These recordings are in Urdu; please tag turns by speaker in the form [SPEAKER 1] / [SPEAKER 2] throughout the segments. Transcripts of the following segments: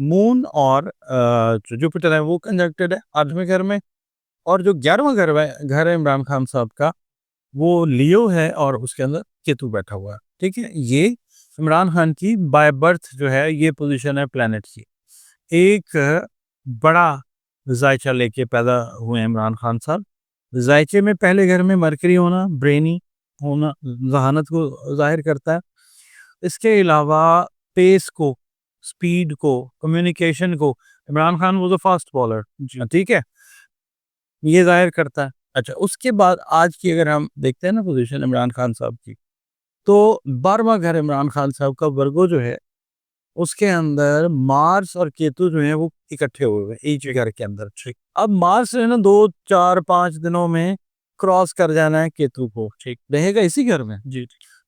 [SPEAKER 1] مون اور جو جوپیٹر ہے وہ کنجنکٹڈ ہے 8ویں گھر میں، اور جو 11واں گھر ہے عمران خان صاحب کا وہ لیو ہے اور اس کے اندر کیتو بیٹھا ہوا ہے. ٹھیک ہے، یہ عمران خان کی بائی برتھ جو ہے یہ پوزیشن ہے پلانٹ کی. ایک بڑا ذائچہ لے کے پیدا ہوئے عمران خان صاحب. ذائچے میں پہلے گھر میں مرکری ہونا، برینی ہونا ذہانت کو ظاہر کرتا ہے. اس کے علاوہ پیس کو، سپیڈ کو، کمیونیکیشن کو، Imran Khan was a fast bowler. ٹھیک ہے، یہ ظاہر کرتا ہے. اچھا، اس کے بعد آج کی اگر ہم دیکھتے ہیں نا پوزیشن عمران خان صاحب کی، تو 12واں گھر عمران خان صاحب کا ورگو جو ہے اس کے اندر مارس اور کیتو جو ہیں وہ اکٹھے ہوئے ایک گھر کے اندر. ٹھیک، اب مارس جو ہے نا 2 4 5 دنوں میں کراس کر جانا ہے کیتو کو. ٹھیک، رہے گا اسی گھر میں، جی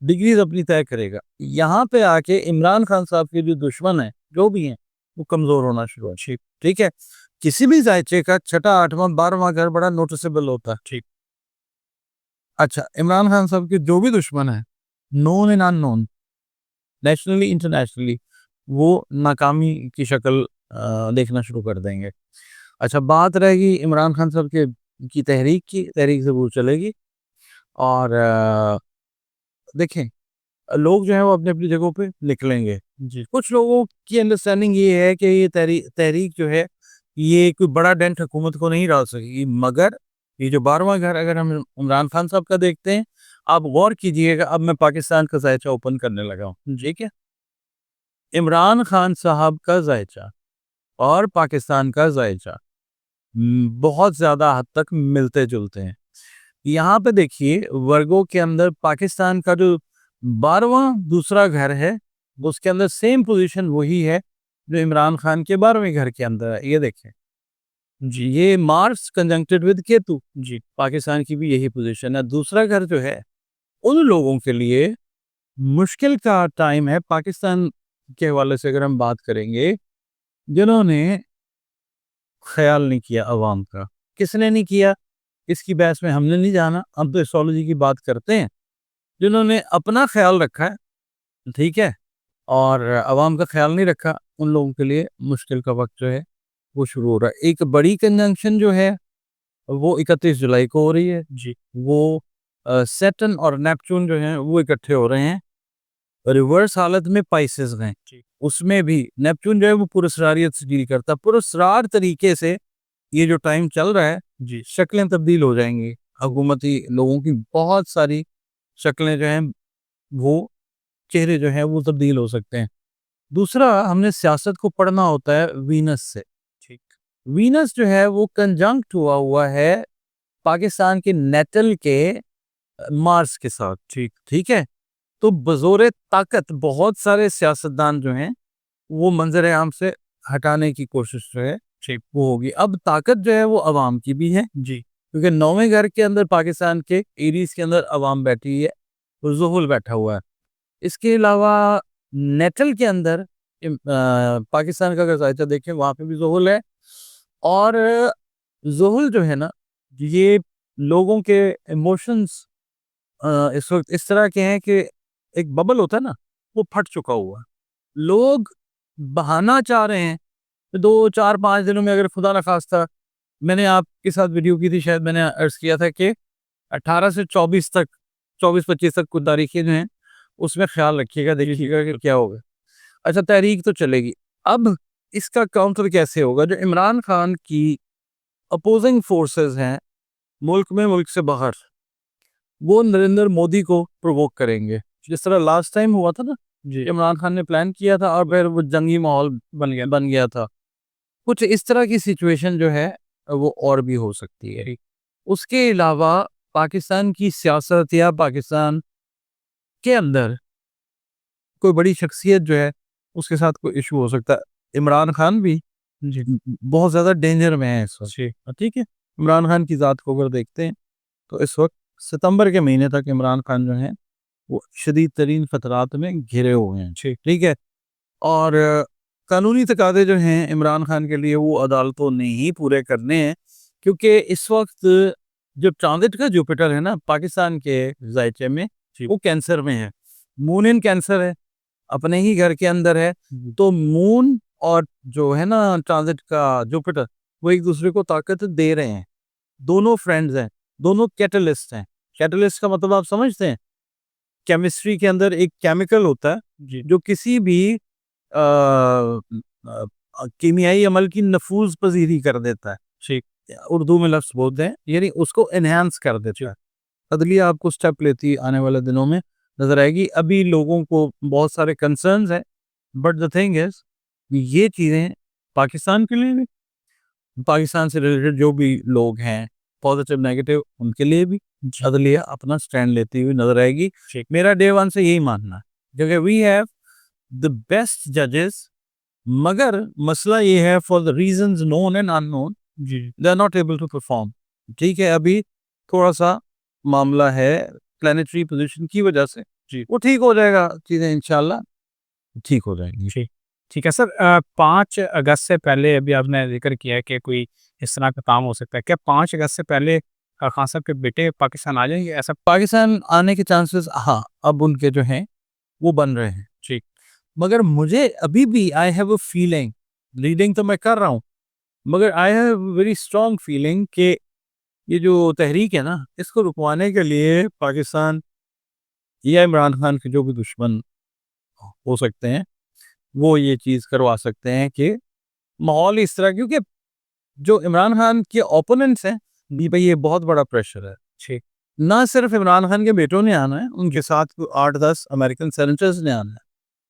[SPEAKER 1] ڈگریز اپنی طے کرے گا. یہاں پہ آ کے عمران خان صاحب کے جو دشمن ہیں جو بھی ہیں وہ کمزور ہونا شروع ہے. ٹھیک ہے، کسی بھی ذائچے کا 6واں 8واں 12واں گھر بڑا نوٹسبل ہوتا ہے. ٹھیک، اچھا، عمران خان صاحب کے جو بھی دشمن ہیں known and unknown, nationally internationally, وہ ناکامی کی شکل دیکھنا شروع کر دیں گے. اچھا، بات رہے گی عمران خان صاحب کی تحریک سے وہ چلے گی. اور دیکھیں لوگ جو ہیں وہ اپنی اپنی جگہوں پہ نکلیں گے. جی، کچھ لوگوں کی انڈرسٹینڈنگ یہ ہے کہ یہ تحریک جو ہے یہ کوئی بڑا ڈینٹ حکومت کو نہیں ڈال سکے گی. مگر یہ جو 12واں گھر اگر ہم عمران خان صاحب کا دیکھتے ہیں، آپ غور کیجئے گا. اب میں پاکستان کا ذائچہ اوپن کرنے لگا ہوں. ٹھیک ہے، عمران خان صاحب کا ذائچہ اور پاکستان کا ذائچہ بہت زیادہ حد تک ملتے جلتے ہیں. یہاں پہ دیکھیے ورگو کے اندر پاکستان کا جو 12واں دوسرا گھر ہے اس کے اندر سیم پوزیشن وہی ہے جو عمران خان کے 12ویں گھر کے اندر ہے. یہ دیکھیں جی، یہ مارس کنجنکٹڈ ود کیتو. جی، پاکستان کی بھی یہی پوزیشن ہے. دوسرا گھر جو ہے ان لوگوں کے لیے مشکل کا ٹائم ہے پاکستان کے حوالے سے اگر ہم بات کریں گے، جنہوں نے خیال نہیں کیا عوام کا. کس نے نہیں کیا اس کی بحث میں ہم نے نہیں جانا، ہم تو ایسٹرالوجی کی بات کرتے ہیں. جنہوں نے اپنا خیال رکھا ہے، ٹھیک ہے، اور عوام کا خیال نہیں رکھا، ان لوگوں کے لیے مشکل کا وقت جو ہے وہ شروع ہو رہا ہے. ایک بڑی کنجنکشن جو ہے وہ 31 جولائی کو ہو رہی ہے. جی، وہ سیٹن اور نیپچون جو ہیں وہ اکٹھے ہو رہے ہیں ریورس حالت میں پائسز میں. اس میں بھی نیپچون جو ہے وہ پراسراریت سے ڈیل کرتا ہے. پراسرار طریقے سے یہ جو ٹائم چل رہا ہے جی شکلیں تبدیل ہو جائیں گی. حکومتی لوگوں کی بہت ساری شکلیں جو ہیں وہ چہرے جو ہیں وہ تبدیل ہو سکتے ہیں. دوسرا ہم نے سیاست کو پڑھنا ہوتا ہے وینس سے. ٹھیک، وینس جو ہے وہ کنجنکٹ ہوا ہے پاکستان کے نیٹل کے مارس کے ساتھ. ٹھیک ہے، تو بزور طاقت بہت سارے سیاستدان جو ہیں وہ منظر عام سے ہٹانے کی کوشش جو ہے وہ ہوگی. اب طاقت جو ہے وہ عوام کی بھی ہے. جی، کیونکہ 9ویں گھر کے اندر پاکستان کے ایریز کے اندر عوام بیٹھی ہے اور زحل بیٹھا ہوا ہے. اس کے علاوہ نیٹل کے اندر پاکستان کا اگر ذائچہ دیکھیں وہاں پہ بھی زحل ہے. اور زحل جو ہے نا یہ لوگوں کے ایموشنز اس وقت اس طرح کے ہیں کہ ایک ببل ہوتا ہے نا وہ پھٹ چکا ہوا. لوگ بہانا چاہ رہے ہیں 2 4 5 دنوں میں. اگر خدا نخواستہ، میں نے آپ کے ساتھ ویڈیو کی تھی شاید، میں نے عرض کیا تھا کہ 18 سے 24 تک 24 25 تک کچھ تاریخیں جو ہیں اس میں خیال رکھیے گا، دیکھیے گا کہ کیا ہوگا. اچھا، تحریک تو چلے گی. اب اس کا کاؤنٹر کیسے ہوگا؟ جو عمران خان کی اپوزنگ فورسز ہیں ملک میں ملک سے باہر، وہ نریندر مودی کو پرووک کریں گے. جس طرح لاسٹ ٹائم ہوا تھا نا جی، عمران خان نے پلان کیا تھا اور پھر وہ جنگی ماحول بن گیا تھا. کچھ اس طرح کی سچویشن جو ہے وہ اور بھی ہو سکتی ہے. اس کے علاوہ پاکستان کی سیاست یا پاکستان کے اندر کوئی بڑی شخصیت جو ہے اس کے ساتھ کوئی ایشو ہو سکتا ہے. عمران خان بھی بہت زیادہ ڈینجر میں ہے اس وقت. ٹھیک ہے، عمران خان کی ذات کو اگر دیکھتے ہیں تو اس وقت ستمبر کے مہینے تک عمران خان جو ہیں وہ شدید ترین خطرات میں گھرے ہوئے ہیں. ٹھیک ہے، اور قانونی تقاضے جو ہیں عمران خان کے لیے وہ عدالتوں نے ہی پورے کرنے ہیں. کیونکہ اس وقت جو ٹرانزٹ کا جوپیٹر ہے نا پاکستان کے ذائچے میں وہ کینسر میں ہے. مون ان کینسر ہے، اپنے ہی گھر کے اندر ہے. تو مون اور جو ہے نا ٹرانزٹ کا جوپیٹر، وہ ایک دوسرے کو طاقت دے رہے ہیں. دونوں فرینڈز ہیں، دونوں کیٹلسٹ ہیں. کیٹلسٹ کا مطلب آپ سمجھتے ہیں؟ کیمسٹری کے اندر ایک کیمیکل ہوتا ہے جو کسی بھی کیمیائی عمل کی نفوذ پذیری کر دیتا ہے. اردو میں لفظ بولتے ہیں، یعنی اس کو انہانس کر دیتا ہے. عدلیہ آپ کو سٹیپ لیتی آنے والے دنوں میں نظر آئے گی. ابھی لوگوں کو بہت سارے کنسرنز ہیں، بٹ دا تھنگ از یہ چیزیں پاکستان کے لیے بھی، پاکستان سے ریلیٹڈ جو بھی لوگ ہیں پازیٹیو نیگیٹو، ان کے لیے بھی عدلیہ اپنا سٹینڈ لیتی ہوئی نظر آئے گی. میرا ڈے ون سے یہی ماننا ہے کیونکہ وی ہیو دا بیسٹ ججز، مگر مسئلہ یہ ہے for the reasons known and unknown they are not able to perform. ٹھیک ہے، ابھی تھوڑا سا معاملہ ہے پلانیٹری پوزیشن کی وجہ سے. وہ ٹھیک ہو جائے گا، چیزیں انشاءاللہ ٹھیک ہو جائیں گی.
[SPEAKER 2] ٹھیک ہے سر. 5 اگست سے پہلے ابھی آپ نے ذکر کیا ہے کہ کوئی اس طرح کا کام ہو سکتا ہے. کیا 5 اگست سے پہلے خان صاحب کے بیٹے پاکستان آ جائیں گے؟ ایسا
[SPEAKER 1] پاکستان آنے کے چانسز ہاں اب ان کے جو ہیں وہ بن رہے ہیں.
[SPEAKER 2] ٹھیک.
[SPEAKER 1] مگر مجھے ابھی بھی I have a feeling, reading تو میں کر رہا ہوں، مگر I have a very strong feeling کہ یہ جو تحریک ہے نا، اس کو رکوانے کے لیے پاکستان یا عمران خان کے جو بھی دشمن ہو سکتے ہیں وہ یہ چیز کروا سکتے ہیں کہ ماحول اس طرح، کیونکہ جو عمران خان کے اوپوننٹس ہیں بھی بھائی یہ بہت بڑا پریشر ہے. نہ صرف عمران خان کے بیٹوں نے آنا ہے، ان کے ساتھ 8-10 امریکن سینیٹرز نے آنا ہے.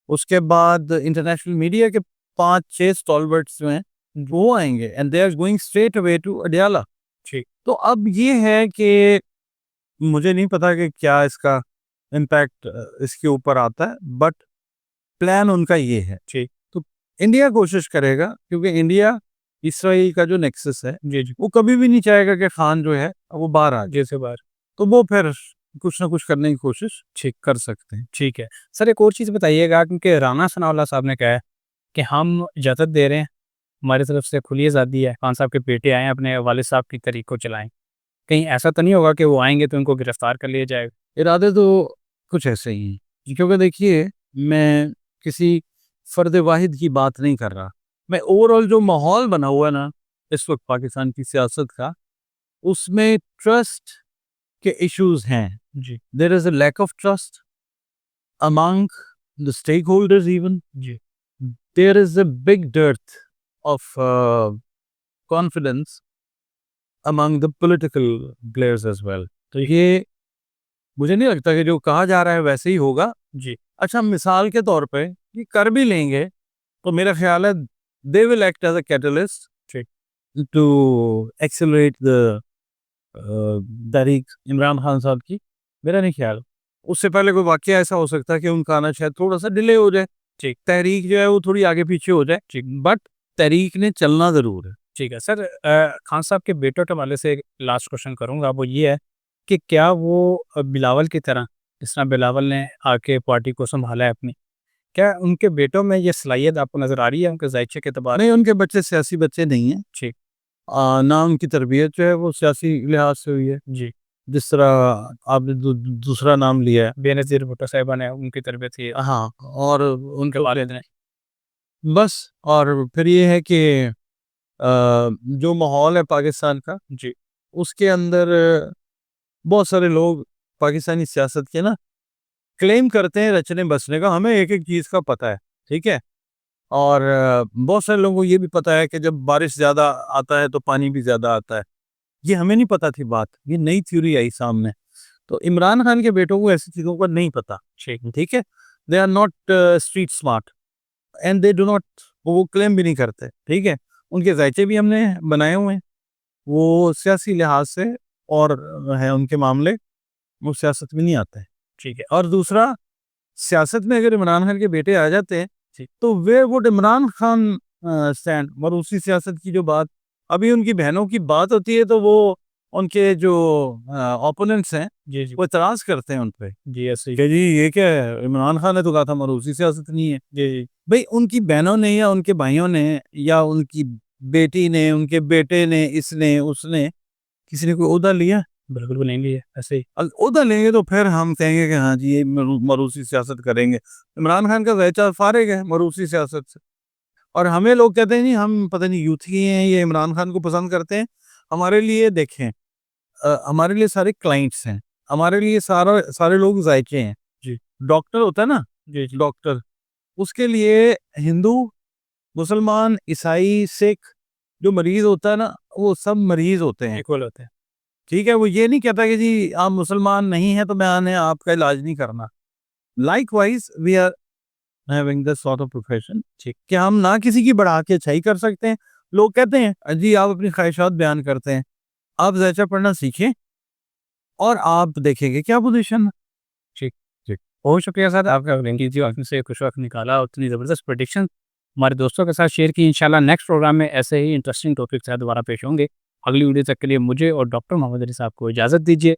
[SPEAKER 1] اس کے بعد انٹرنیشنل میڈیا کے 5-6 اسٹالورٹس جو ہیں وہ آئیں گے and they are going straight away to Adiala. تو اب یہ ہے کہ مجھے نہیں پتا کہ کیا اس کا امپیکٹ اس کے اوپر آتا ہے، بٹ پلان ان کا یہ ہے. تو انڈیا کوشش کرے گا، کیونکہ انڈیا اسرائیل کا جو نیکسس ہے وہ کبھی بھی نہیں چاہے گا کہ خان جو ہے وہ باہر آ جیسے باہر، تو وہ پھر کچھ نہ کچھ کرنے کی کوشش کر سکتے ہیں.
[SPEAKER 2] ٹھیک ہے سر. ایک اور چیز بتائیے گا، کیونکہ رانا ثناء اللہ صاحب نے کہا ہے کہ ہم اجازت دے رہے ہیں، ہماری طرف سے کھلی آزادی ہے، خان صاحب کے بیٹے آئیں اپنے والد صاحب کی تحریک کو چلائیں. کہیں ایسا تو نہیں ہوگا کہ وہ آئیں گے تو ان کو گرفتار کر لیا جائے گا؟
[SPEAKER 1] ارادے تو کچھ ایسے ہی ہیں، کیونکہ دیکھیے میں کسی فرد واحد کی بات نہیں کر رہا، میں اوور آل جو ماحول بنا ہوا ہے نا اس وقت پاکستان کی سیاست کا، اس میں ٹرسٹ کے ایشوز ہیں. There is a lack of trust among the stakeholders even. There is a big dearth of confidence among the political players as well. تو یہ مجھے نہیں لگتا کہ جو کہا جا رہا ہے ویسے ہی ہوگا. اچھا مثال کے طور پہ یہ کر بھی لیں گے تو میرا خیال ہے they will act as a catalyst to accelerate the تحریک عمران خان صاحب کی. میرا نہیں خیال اس سے پہلے کوئی واقعہ ایسا ہو سکتا ہے کہ ان کا آنا شاید تھوڑا سا ڈیلے ہو جائے، تحریک جو ہے وہ تھوڑی آگے پیچھے ہو جائے، بٹ تحریک نے چلنا ضرور ہے.
[SPEAKER 2] ٹھیک ہے سر. خان صاحب کے بیٹوں کے حوالے سے لاسٹ کوشچن کروں گا، وہ یہ ہے کہ کیا وہ بلاول کی طرح، جس طرح بلاول نے آ کے پارٹی کو سنبھالا ہے اپنی، کیا ان کے بیٹوں میں یہ صلاحیت آپ کو نظر آ رہی ہے ان کے ذائچے کے اعتبار؟
[SPEAKER 1] نہیں، ان کے بچے سیاسی بچے نہیں ہیں. نہ ان کی تربیت جو ہے وہ سیاسی لحاظ سے ہوئی ہے. جس طرح آپ نے دوسرا نام لیا ہے
[SPEAKER 2] بے نظیر بھٹو صاحبہ نے، ان کی تربیت ہی
[SPEAKER 1] ہاں، اور ان کے
[SPEAKER 2] والد نے
[SPEAKER 1] بس. اور پھر یہ ہے کہ جو ماحول ہے پاکستان کا اس کے اندر بہت سارے لوگ پاکستانی سیاست کے نا کلیم کرتے ہیں رچنے بسنے کا، ہمیں ایک ایک چیز کا پتہ ہے. ٹھیک ہے، اور بہت سارے لوگوں کو یہ بھی پتہ ہے کہ جب بارش زیادہ آتا ہے تو پانی بھی زیادہ آتا ہے. یہ ہمیں نہیں پتہ تھی بات، یہ نئی تھیوری آئی سامنے. تو عمران خان کے بیٹوں کو ایسی چیزوں کا نہیں پتہ. ٹھیک ہے، they are not street smart and they do not, وہ کلیم بھی نہیں کرتے. ٹھیک ہے، ان کے ذائچے بھی ہم نے بنائے ہوئے ہیں، وہ سیاسی لحاظ سے اور ہیں ان کے معاملے، وہ سیاست میں نہیں آتے ہیں. ٹھیک ہے، اور دوسرا سیاست میں اگر عمران خان کے بیٹے آ جاتے ہیں تو where would Imran Khan stand? مروسی سیاست کی جو بات ابھی ان کی بہنوں کی بات ہوتی ہے تو وہ ان کے جو اوپوننٹس ہیں وہ اعتراض کرتے ہیں ان پہ کہ جی یہ کیا ہے، عمران خان نے تو کہا تھا مروسی سیاست نہیں ہے. بھئی ان کی بہنوں نے یا ان کے بھائیوں نے یا ان کی بیٹی نے، ان کے بیٹے نے، اس نے اس نے، کسی نے کوئی عہدہ لیا؟
[SPEAKER 2] بالکل بھی نہیں لیے. ایسے ہی
[SPEAKER 1] عہدہ لیں گے تو پھر ہم کہیں گے کہ ہاں جی یہ مروسی سیاست کریں گے. عمران خان کا ذائچہ فارغ ہے مروسی سیاست سے، اور ہمیں لوگ کہتے ہیں نہیں ہم پتہ نہیں یوتھی ہیں یہ عمران خان کو پسند کرتے ہیں. ہمارے لیے دیکھیں ہمارے لیے سارے کلائنٹس ہیں, ہمارے لیے سارے لوگ ذائقے ہیں.
[SPEAKER 2] جی.
[SPEAKER 1] ڈاکٹر ہوتا ہے نا,
[SPEAKER 2] جی جی
[SPEAKER 1] ڈاکٹر, اس کے لیے ہندو, مسلمان, عیسائی, سکھ جو مریض ہوتا ہے نا وہ سب مریض ہوتے ہیں.
[SPEAKER 2] ایکول ہوتے ہیں.
[SPEAKER 1] ٹھیک ہے, وہ یہ نہیں کہتا کہ جی آپ مسلمان نہیں ہیں تو میں نے آپ کا علاج نہیں کرنا. Likewise we are having this sort of profession کہ ہم نہ کسی کی بڑھا کے اچھائی کر سکتے ہیں. لوگ کہتے ہیں جی آپ اپنی خواہشات بیان کرتے ہیں, آپ زیچہ پڑھنا سیکھیں اور آپ دیکھیں گے کیا پوزیشن.
[SPEAKER 2] بہت شکریہ سر آپ کا آپ سے کچھ وقت نکالا, اتنی زبردست پریڈکشن ہمارے دوستوں کے ساتھ شیئر کی. انشاءاللہ نیکسٹ پروگرام میں ایسے ہی انٹرسٹنگ ٹاپک سے دوبارہ پیش ہوں گے. اگلی ویڈیو تک کے لیے مجھے اور ڈاکٹر محمد علی صاحب کو اجازت دیجیے.